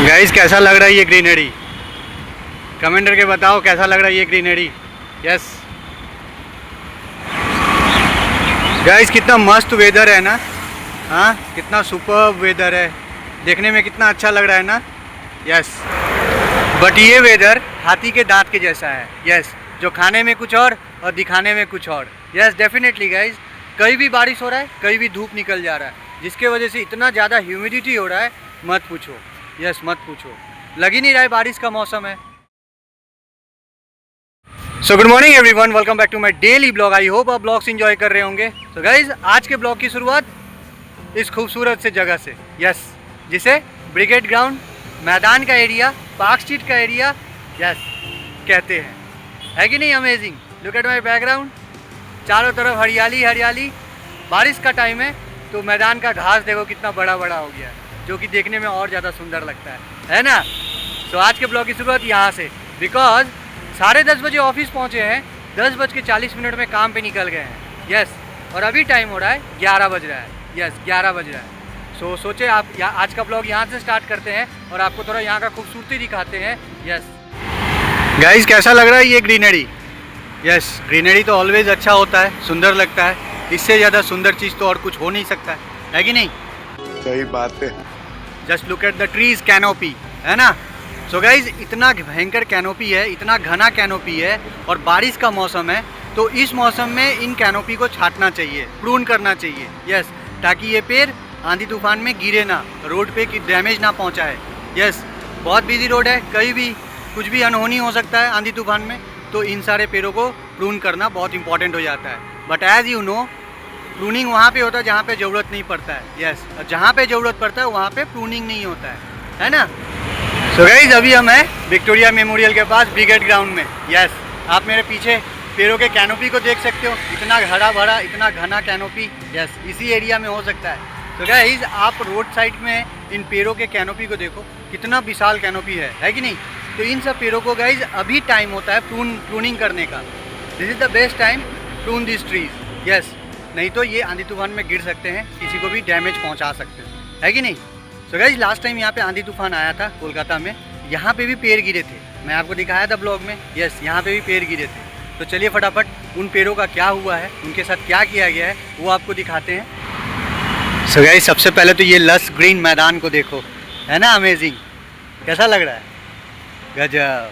Guys कैसा लग रहा है ये ग्रीनरी? कमेंट करके बताओ कैसा लग रहा है ये ग्रीनरी। यस गाइस, कितना मस्त वेदर है ना। हाँ, कितना सुपर वेदर है, देखने में कितना अच्छा लग रहा है ना। यस, बट ये वेदर हाथी के दांत के जैसा है। यस, जो खाने में कुछ और दिखाने में कुछ और। यस डेफिनेटली गाइस, कहीं भी बारिश हो रहा है, कहीं भी धूप निकल जा रहा है, जिसके वजह से इतना ज़्यादा ह्यूमिडिटी हो रहा है, मत पूछो। यस मत पूछो, लग ही नहीं रहा है बारिश का मौसम है। So good morning everyone, welcome back to my daily blog. I hope आप ब्लॉग्स एंजॉय कर रहे होंगे। सो गाइज, आज के ब्लॉग की शुरुआत इस खूबसूरत से जगह से, यस, जिसे ब्रिगेड ग्राउंड, मैदान का एरिया, पार्क स्ट्रीट का एरिया यस कहते हैं। है कि नहीं amazing? Look at my background, चारों तरफ हरियाली हरियाली। बारिश का टाइम है तो मैदान का घास देखो कितना बड़ा बड़ा हो गया है, जो कि देखने में और ज़्यादा सुंदर लगता है ना। तो आज के ब्लॉग की शुरुआत यहाँ से, बिकॉज 10:30 बजे ऑफिस पहुँचे हैं, 10:40 में काम पे निकल गए हैं। यस, और अभी टाइम हो रहा है 11 बज रहा है। यस 11 बज रहा है। सो सोचे आप आज का ब्लॉग यहाँ से स्टार्ट करते हैं और आपको थोड़ा यहाँ का खूबसूरती दिखाते हैं। यस गाइस, कैसा लग रहा है ये ग्रीनरी? यस, ग्रीनरी तो ऑलवेज अच्छा होता है, सुंदर लगता है। इससे ज़्यादा सुंदर चीज़ तो और कुछ हो नहीं सकता है कि नहीं? सही बात है। Just look at the trees canopy, है ना। सो गाइज, इतना भयंकर कैनोपी है, इतना घना कैनोपी है, और बारिश का मौसम है, तो इस मौसम में इन कैनोपी को छांटना चाहिए, प्रून करना चाहिए। यस, ताकि ये पेड़ आंधी तूफान में गिरे ना, रोड पे डैमेज ना पहुंचाए। यस, बहुत बिजी रोड है, कहीं भी कुछ भी अनहोनी हो सकता है आंधी तूफान में, तो इन सारे पेड़ों को प्रून करना बहुत इंपॉर्टेंट हो जाता है। But as you know, pruning वहाँ पे होता है जहाँ पे ज़रूरत नहीं पड़ता है। यस, और जहाँ पे ज़रूरत पड़ता है वहाँ पे प्रूनिंग नहीं होता है ना। सो गाइज, अभी हम हैं विक्टोरिया मेमोरियल के पास, ब्रिगेड ग्राउंड में। यस, आप मेरे पीछे पेड़ों के कैनोपी को देख सकते हो, इतना हरा भरा, इतना घना कैनोपी। यस, इसी एरिया में हो सकता है। तो गाइज, आप रोड साइड में इन पेड़ों के कैनोपी को देखो, कितना विशाल कैनोपी है कि नहीं? तो इन सब पेड़ों को गाइज अभी टाइम होता है प्रूनिंग करने का। This is the best time prune this trees. Yes, नहीं तो ये आंधी तूफान में गिर सकते हैं, किसी को भी डैमेज पहुंचा सकते हैं, है कि नहीं? सो गाइज, लास्ट टाइम यहाँ पे आंधी तूफान आया था कोलकाता में, यहाँ पे भी पेड़ गिरे थे, मैं आपको दिखाया था ब्लॉग में। यस, यहाँ पे भी पेड़ गिरे थे। तो चलिए फटाफट उन पेड़ों का क्या हुआ है, उनके साथ क्या किया गया है, वो आपको दिखाते हैं। सो गाइज, सबसे पहले तो ये लस ग्रीन मैदान को देखो, है ना अमेजिंग। कैसा लग रहा है? गजब।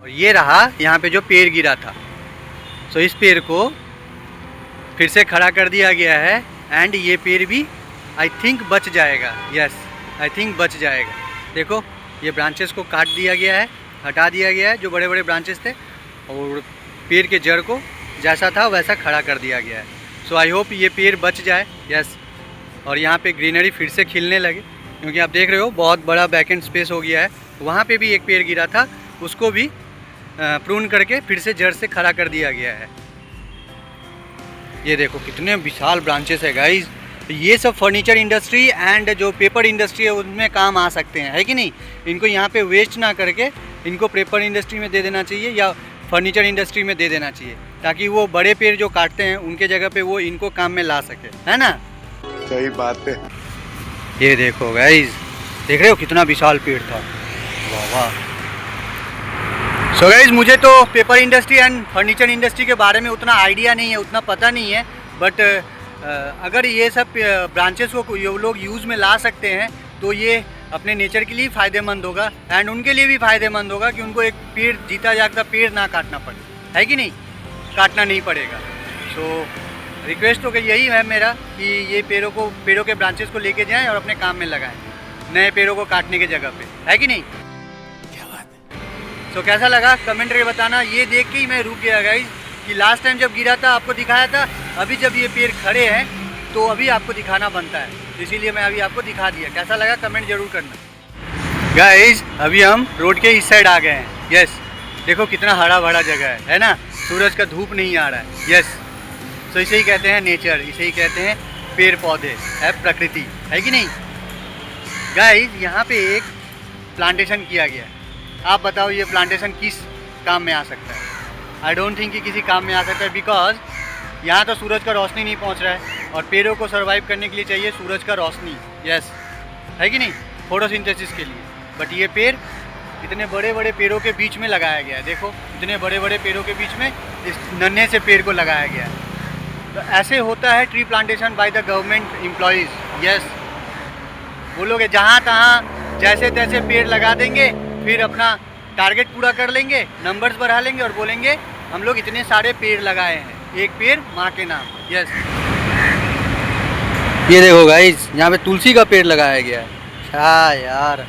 और ये रहा यहाँ पे जो पेड़ गिरा था, सो इस पेड़ को फिर से खड़ा कर दिया गया है, एंड ये पेड़ भी आई थिंक बच जाएगा। यस, आई थिंक बच जाएगा। देखो, ये ब्रांचेस को काट दिया गया है, हटा दिया गया है जो बड़े बड़े ब्रांचेस थे, और पेड़ के जड़ को जैसा था वैसा खड़ा कर दिया गया है। सो आई होप ये पेड़ बच जाए। यस, और यहाँ पे ग्रीनरी फिर से खिलने लगे, क्योंकि आप देख रहे हो बहुत बड़ा वैकेंट स्पेस हो गया है। वहाँ पे भी एक पेड़ गिरा था, उसको भी प्रून करके फिर से जड़ से खड़ा कर दिया गया है। ये देखो कितने विशाल ब्रांचेस है गाइज। ये सब फर्नीचर इंडस्ट्री एंड जो पेपर इंडस्ट्री है उनमें काम आ सकते हैं, है कि नहीं? इनको यहाँ पे वेस्ट ना करके इनको पेपर इंडस्ट्री में दे देना चाहिए या फर्नीचर इंडस्ट्री में दे देना चाहिए, ताकि वो बड़े पेड़ जो काटते हैं उनके जगह पे वो इनको काम में ला सके, है ना। सही बात है। ये देखो गाइज, देख रहे हो कितना विशाल पेड़ था। वाह वाह। सो गाइज, मुझे तो paper industry and furniture industry के बारे में उतना आइडिया नहीं है, उतना पता नहीं है, बट अगर ये सब ब्रांचेस को ये लोग यूज़ में ला सकते हैं तो ये अपने नेचर के लिए फ़ायदेमंद होगा, एंड उनके लिए भी फ़ायदेमंद होगा कि उनको एक पेड़, जीता जागता पेड़ ना काटना पड़े, है कि नहीं? काटना नहीं पड़ेगा। सो रिक्वेस्ट तो यही है मेरा कि ये पेड़ों के ब्रांचेस को लेके जाएं और अपने काम में लगाएं, नए पेड़ों को काटने की जगह पे, है कि नहीं? तो कैसा लगा कमेंट करके बताना। ये देख के ही मैं रुक गया गाइज कि लास्ट टाइम जब गिरा था आपको दिखाया था, अभी जब ये पेड़ खड़े हैं तो अभी आपको दिखाना बनता है, इसीलिए मैं अभी आपको दिखा दिया। कैसा लगा कमेंट जरूर करना गाइज। अभी हम रोड के इस साइड आ गए हैं। यस, देखो कितना हरा भरा जगह है ना, सूरज का धूप नहीं आ रहा है। यस, तो इसे ही कहते हैं नेचर, इसे ही कहते हैं पेड़ पौधे, है प्रकृति, है कि नहीं गाइज? यहाँ पे एक प्लांटेशन किया गया है। आप बताओ ये प्लांटेशन किस काम में आ सकता है? आई डोंट थिंक कि किसी काम में आ सकता है, बिकॉज यहाँ तो सूरज का रोशनी नहीं पहुँच रहा है, और पेड़ों को सर्वाइव करने के लिए चाहिए सूरज का रोशनी। यस, है कि नहीं? फोटोसिंथेसिस के लिए। बट ये पेड़ इतने बड़े बड़े पेड़ों के बीच में लगाया गया है, देखो इतने बड़े बड़े पेड़ों के बीच में इस नन्हे से पेड़ को लगाया गया है। तो ऐसे होता है tree plantation by the government employees. Yes, वो लोग जहाँ तहाँ जैसे तैसे पेड़ लगा देंगे, फिर अपना टारगेट पूरा कर लेंगे, नंबर्स बढ़ा लेंगे और बोलेंगे हम लोग इतने सारे पेड़ लगाए हैं, एक पेड़ माँ के नाम। यस, ये देखो गाइस, यहाँ पे तुलसी का पेड़ लगाया गया है। क्या यार,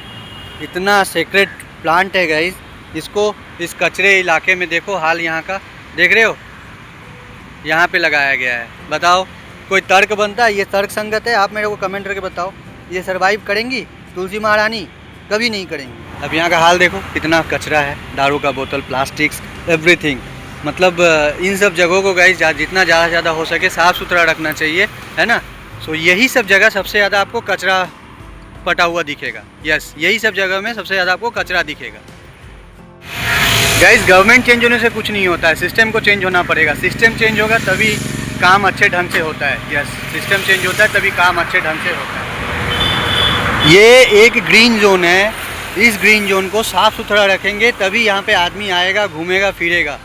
इतना सेक्रेट प्लांट है गाइस। इसको इस कचरे इलाके में देखो, हाल यहाँ का देख रहे हो, यहाँ पे लगाया गया है। बताओ कोई तर्क बनता है? ये तर्क संगत है? आप मेरे को कमेंट करके बताओ, ये सर्वाइव करेंगी तुलसी महारानी? कभी नहीं करेंगी। अब यहाँ का हाल देखो, कितना कचरा है, दारू का बोतल, प्लास्टिक्स, एवरीथिंग। मतलब इन सब जगहों को गाइस जितना ज़्यादा से ज़्यादा हो सके साफ़ सुथरा रखना चाहिए, है ना। सो यही सब जगह सबसे ज़्यादा आपको कचरा पटा हुआ दिखेगा। यस, यही सब जगह में सबसे ज़्यादा आपको कचरा दिखेगा। गाइस, गवर्नमेंट चेंज होने से कुछ नहीं होता है, सिस्टम को चेंज होना पड़ेगा। सिस्टम चेंज होगा तभी काम अच्छे ढंग से होता है। यस, सिस्टम चेंज होता है तभी काम अच्छे ढंग से होता है। ये एक ग्रीन जोन है, इस ग्रीन जोन को साफ़ सुथरा रखेंगे तभी यहाँ पे आदमी आएगा, घूमेगा फिरेगा,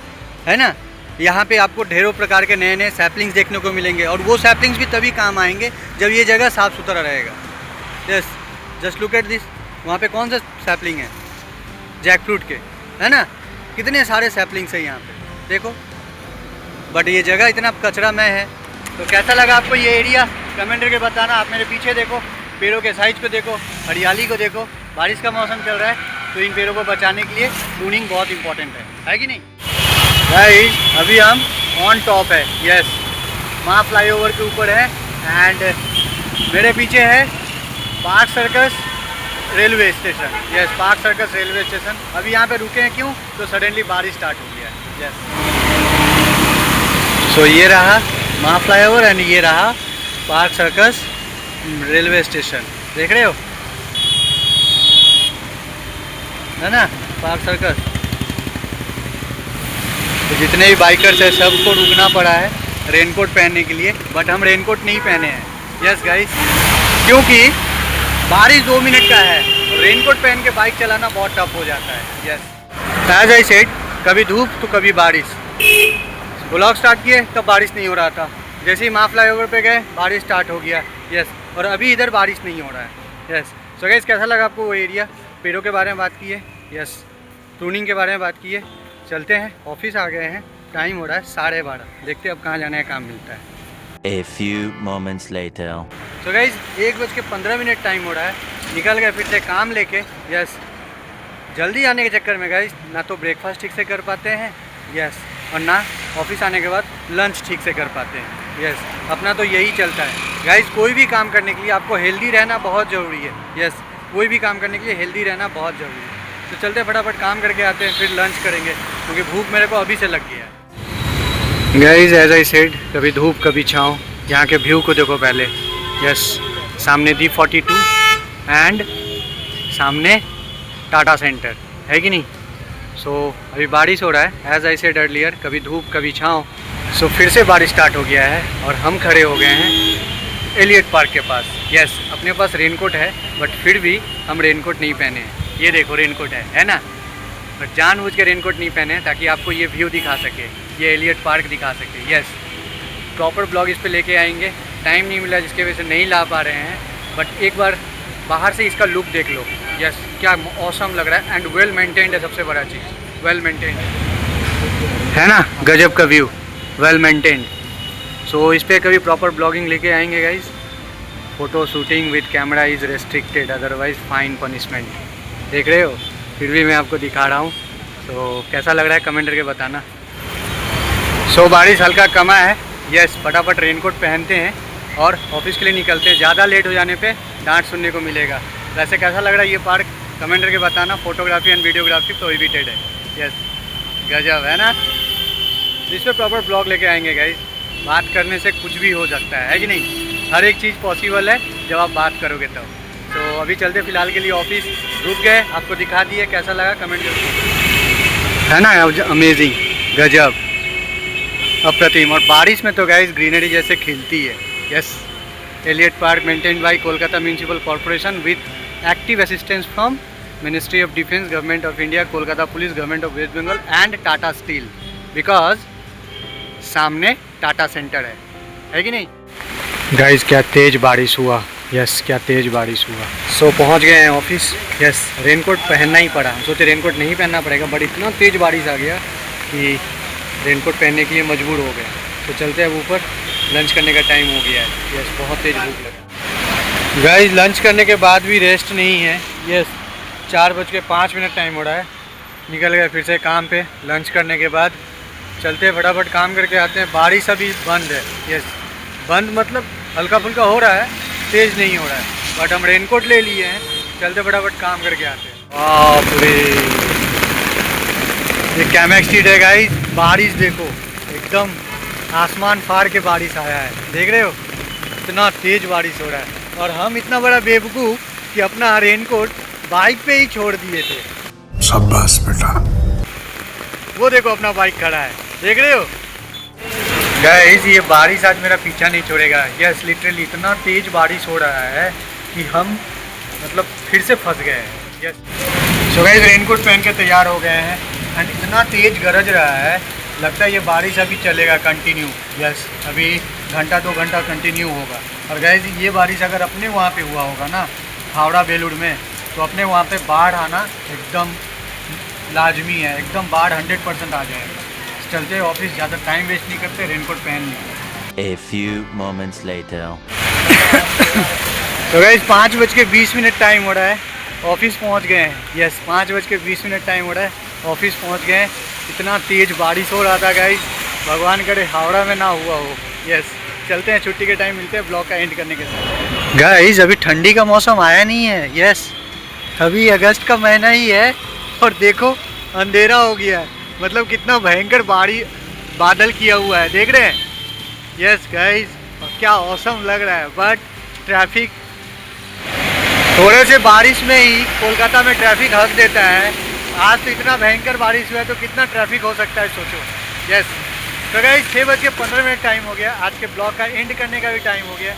है ना। यहाँ पे आपको ढेरों प्रकार के नए नए सैपलिंग्स देखने को मिलेंगे, और वो सैपलिंग्स भी तभी काम आएंगे जब ये जगह साफ़ सुथरा रहेगा। Yes, just look at this, वहाँ पे कौन सा सैपलिंग है? जैक फ्रूट के, है ना। कितने सारे सैपलिंग्स है यहाँ पे, देखो। बट ये जगह इतना कचरामय है। तो कैसा लगा आपको ये एरिया? कमेंट करके बताना। आप मेरे पीछे देखो, पेड़ों के साइज को देखो, हरियाली को देखो। बारिश का मौसम चल रहा है, तो इन पेड़ों को बचाने के लिए प्रूनिंग बहुत इंपॉर्टेंट है कि नहीं गाइस? अभी हम ऑन टॉप है। यस, महा फ्लाईओवर के ऊपर है, एंड मेरे पीछे है park circus railway station. Yes, park circus railway station. अभी यहाँ पे रुके हैं, क्यों? तो सडनली बारिश स्टार्ट हो गया है। यस, सो ये रहा महा फ्लाईओवर एंड ये रहा पार्क सर्कस रेलवे स्टेशन। देख रहे हो, है ना, पार्क सर्कस। तो जितने भी बाइकर्स हैं सबको रुकना पड़ा है रेनकोट पहनने के लिए, बट हम रेनकोट नहीं पहने हैं। यस गाइस, क्योंकि बारिश 2 मिनट का है, तो रेनकोट पहन के बाइक चलाना बहुत टफ हो जाता है। यस, एज आई सेड, कभी धूप तो कभी बारिश। ब्लॉग स्टार्ट किए तब बारिश नहीं हो रहा था, जैसे ही महा फ्लाईओवर पे गए बारिश स्टार्ट हो गया। यस, और अभी इधर बारिश नहीं हो रहा है। यस, सो गाइस, कैसा लगा आपको वो एरिया? पेड़ों के बारे में बात की है, यस, प्रूनिंग के बारे में बात की है। चलते हैं, ऑफिस आ गए हैं, टाइम हो रहा है 12:30। देखते हैं अब कहाँ जाने का काम मिलता है। A few moments later. तो गाइज 1:15 टाइम हो रहा है, निकल गए फिर से काम लेके। यस, जल्दी आने के चक्कर में गाइज ना तो ब्रेकफास्ट ठीक से कर पाते हैं, यस, और ना ऑफिस आने के बाद लंच ठीक से कर पाते हैं। यस, अपना तो यही चलता है गाइज। कोई भी काम करने के लिए आपको हेल्दी रहना बहुत ज़रूरी है। यस, कोई भी काम करने के लिए हेल्दी रहना बहुत ज़रूरी है। तो चलते फटाफट काम करके आते हैं, फिर लंच करेंगे, क्योंकि भूख मेरे को अभी से लग गया है। गाइज एज आई सेड, कभी धूप कभी छाँव। यहाँ के व्यू को देखो पहले। यस, सामने D42 एंड सामने टाटा सेंटर, है कि नहीं। सो अभी बारिश हो रहा है, एज आई सेड अर्लियर, कभी धूप कभी छाँव। सो फिर से बारिश स्टार्ट हो गया है और हम खड़े हो गए हैं एलियट पार्क के पास। यस, अपने पास रेनकोट है, बट फिर भी हम रेनकोट नहीं पहने हैं। ये देखो रेनकोट है ना, बट जानबूझ के रेनकोट नहीं पहने ताकि आपको ये व्यू दिखा सके, ये एलियट पार्क दिखा सके। यस, प्रॉपर ब्लॉग इस पे लेके आएंगे, टाइम नहीं मिला जिसके वजह से नहीं ला पा रहे हैं, बट एक बार बाहर से इसका लुक देख लो। यस, क्या ऑसम लग रहा है, एंड वेल मेंटेन्ड है। सबसे बड़ा चीज़ वेल मेंटेन्ड है ना, गजब का व्यू, वेल मेंटेन्ड। सो इस पर कभी प्रॉपर ब्लॉगिंग लेके आएंगे guys. Photo shooting with camera is restricted, otherwise fine punishment. देख रहे हो, फिर भी मैं आपको दिखा रहा हूँ। तो कैसा लग रहा है कमेंट करके बताना। सो बारिश हल्का कमा है। यस, फटाफट रेनकोट पहनते हैं और ऑफिस के लिए निकलते हैं। ज़्यादा लेट हो जाने पे डांट सुनने को मिलेगा। वैसे कैसा लग रहा है ये पार्क, कमेंट करके बताना। फोटोग्राफी एंड वीडियोग्राफी प्रोहिबिटेड है। यस, गजब है ना। इस पर प्रॉपर ब्लॉग लेके आएंगे गाइज। बात करने से कुछ भी हो सकता है कि नहीं। हर एक चीज़ पॉसिबल है जब आप बात करोगे तब। तो अभी चलते फिलहाल के लिए ऑफिस, रुक गए, आपको दिखा दिए। कैसा लगा कमेंट करके, है ना, अमेजिंग, गजब, अप्रतिम। और बारिश में तो गाइस ग्रीनरी जैसे खिलती है। Yes, Eliot Park maintained by Kolkata Municipal Corporation with active assistance from Ministry of Defence, Government of India, Kolkata Police, Government of West Bengal and Tata Steel, because सामने टाटा सेंटर है कि नहीं। गाइस क्या तेज़ बारिश हुआ, यस क्या तेज़ बारिश हुआ। सो पहुंच गए हैं ऑफिस। यस रेनकोट पहनना ही पड़ा, सोचे रेनकोट नहीं पहनना पड़ेगा, बट इतना तेज़ बारिश आ गया कि रेनकोट पहनने के लिए मजबूर हो गए। तो चलते हैं अब ऊपर, लंच करने का टाइम हो गया है। यस बहुत तेज़ भूख लगा। गाइस लंच करने के बाद भी रेस्ट नहीं है। यस 4:05 टाइम हो रहा है, निकल गए फिर से काम पे। लंच करने के बाद चलते हैं, फटाफट काम करके आते हैं। बारिश अभी बंद है। यस बंद मतलब हल्का फुल्का हो रहा है, तेज़ नहीं हो रहा है, बट हम रेनकोट ले लिए हैं। चलते फटाफट काम करके आते हैं। बाप रे ये कैमेक्स स्ट्रीट है गाइस। बारिश देखो एकदम आसमान फाड़ के बारिश आया है, देख रहे हो इतना तेज़ बारिश हो रहा है। और हम इतना बड़ा बेवकूफ़ कि अपना रेनकोट बाइक पे ही छोड़ दिए थे। शाबाश बेटा। वो देखो अपना बाइक खड़ा है, देख रहे हो गाइस। ये बारिश आज मेरा पीछा नहीं छोड़ेगा। यस लिटरली इतना तेज़ बारिश हो रहा है कि हम मतलब फिर से फंस गए हैं। यस सो गाइस रेनकोट पहन के तैयार हो गए हैं एंड इतना तेज़ गरज रहा है, लगता है ये बारिश अभी चलेगा कंटिन्यू। यस अभी घंटा 2 घंटा कंटिन्यू होगा। और गाइस ये बारिश अगर अपने वहाँ पे हुआ होगा ना, हावड़ा बेलूर में, तो अपने वहाँ पे बाढ़ आना एकदम लाजमी है, एकदम बाढ़ 100% आ जाएगा। चलते हैं ऑफिस, ज़्यादा टाइम वेस्ट नहीं करते, रेनकोट पहन लें। A few moments later. तो गाइस 5:20 टाइम हो रहा है, ऑफिस पहुंच गए हैं। यस 5:20 टाइम हो रहा है, ऑफिस पहुंच गए हैं। इतना तेज़ बारिश हो रहा था गाइस, भगवान करे हावड़ा में ना हुआ हो। यस चलते हैं, छुट्टी के टाइम मिलते हैं ब्लॉग का एंड करने के साथ। गाइस अभी ठंडी का मौसम आया नहीं है। यस अभी अगस्त का महीना ही है और देखो अंधेरा हो गया है, मतलब कितना भयंकर बादल किया हुआ है, देख रहे हैं। यस गाइस क्या औसम लग रहा है, बट ट्रैफिक थोड़े से बारिश में ही कोलकाता में ट्रैफिक हक देता है। आज तो इतना भयंकर बारिश हुआ है तो कितना ट्रैफिक हो सकता है सोचो। यस तो गाइस 6:15 टाइम हो गया, आज के ब्लॉग का एंड करने का भी टाइम हो गया।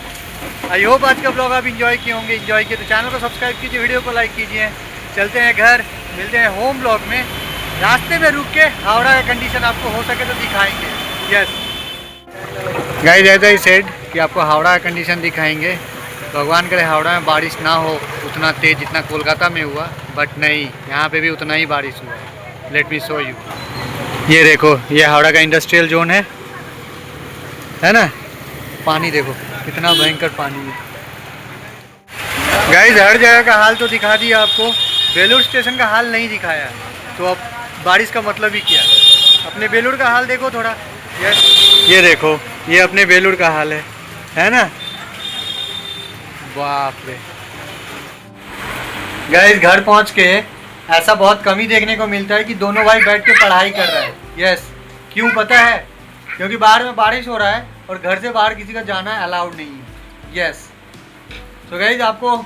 आई होप आज का ब्लॉग आप इंजॉय किए होंगे। इंजॉय किए तो चैनल को सब्सक्राइब कीजिए, वीडियो को लाइक कीजिए। चलते हैं घर, मिलते हैं होम ब्लॉग में। रास्ते में रुक के हावड़ा का कंडीशन आपको हो सके तो दिखाएंगे। यस गाइस ऐसा ही सेड कि आपको हावड़ा का कंडीशन दिखाएंगे। भगवान करे हावड़ा में बारिश ना हो उतना तेज़ जितना कोलकाता में हुआ, बट नहीं यहाँ पे भी उतना ही बारिश हुआ। Let me show you. ये देखो ये हावड़ा का इंडस्ट्रियल जोन है ना। पानी देखो कितना भयंकर पानी है। गाइस हर जगह का हाल तो दिखा दिया आपको, बेलूर स्टेशन का हाल नहीं दिखाया, तो अब बारिश का मतलब ही क्या। अपने बेलूर का हाल देखो थोड़ा। यस ये देखो ये अपने बेलूर का हाल है ना। बाप रे गाइस घर पहुंच के ऐसा बहुत कम ही देखने को मिलता है कि दोनों भाई बैठ के पढ़ाई कर रहे हैं। यस क्यों पता है, क्योंकि बाहर में बारिश हो रहा है और घर से बाहर किसी का जाना अलाउड नहीं है। यस तो गाइस आपको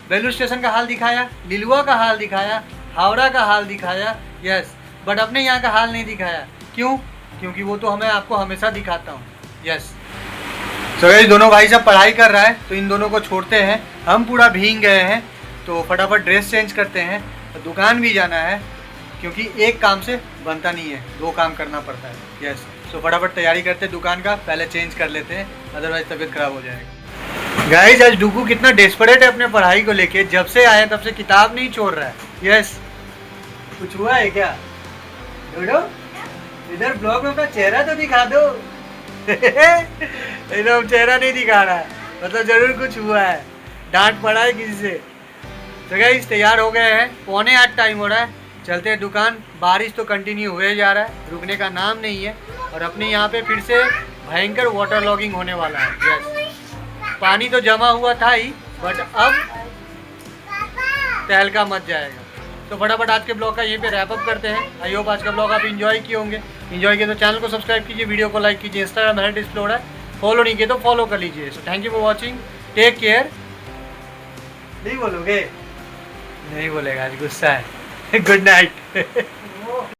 बेलूर स्टेशन का हाल दिखाया, लिलुआ का हाल दिखाया, हावड़ा का हाल दिखाया। यस बट अपने यहाँ का हाल नहीं दिखाया। क्यों? क्योंकि वो तो आपको हमेशा दिखाता हूँ। यस तो गाइस दोनों भाई साहब पढ़ाई कर रहा है तो इन दोनों को छोड़ते हैं। हम पूरा भीग गए हैं तो फटाफट ड्रेस चेंज करते हैं। तो दुकान भी जाना है क्योंकि एक काम से बनता नहीं है, 2 काम करना पड़ता है। यस तो फटाफट तैयारी करते हैं दुकान का, पहले चेंज कर लेते हैं अदरवाइज तबीयत खराब हो जाएगा। गाइस आज डुगू कितना डेस्परेट है अपने पढ़ाई को लेके, जब से आया तब से किताब नहीं छोड़ रहा है। यस कुछ हुआ है क्या डोडो? इधर ब्लॉग में अपना चेहरा तो दिखा दो। एकदम चेहरा नहीं दिखा रहा है, मतलब जरूर कुछ हुआ है, डांट पड़ा है किसी से। तो गाइस तैयार हो गए हैं, 7:45 टाइम हो रहा है। चलते हैं दुकान। बारिश तो कंटिन्यू हुए जा रहा है, रुकने का नाम नहीं है। और अपने यहाँ पे फिर से भयंकर वाटर लॉगिंग होने वाला है। यस पानी तो जमा हुआ था ही, बट अब तहलका मच जाएगा। तो फटाफट आज के ब्लॉग का यहीं पे रैप अप करते हैं। आई होप आज का ब्लॉग आप इंजॉय किए होंगे। इंजॉय किए तो चैनल को सब्सक्राइब कीजिए, वीडियो को लाइक कीजिए। इंस्टाग्राम है डिस्प्ले हो रहा है, फॉलो नहीं किए तो फॉलो कर लीजिए। So thank you for watching, take care. नहीं बोलोगे? नहीं बोलेगा, आज गुस्सा है। Good night.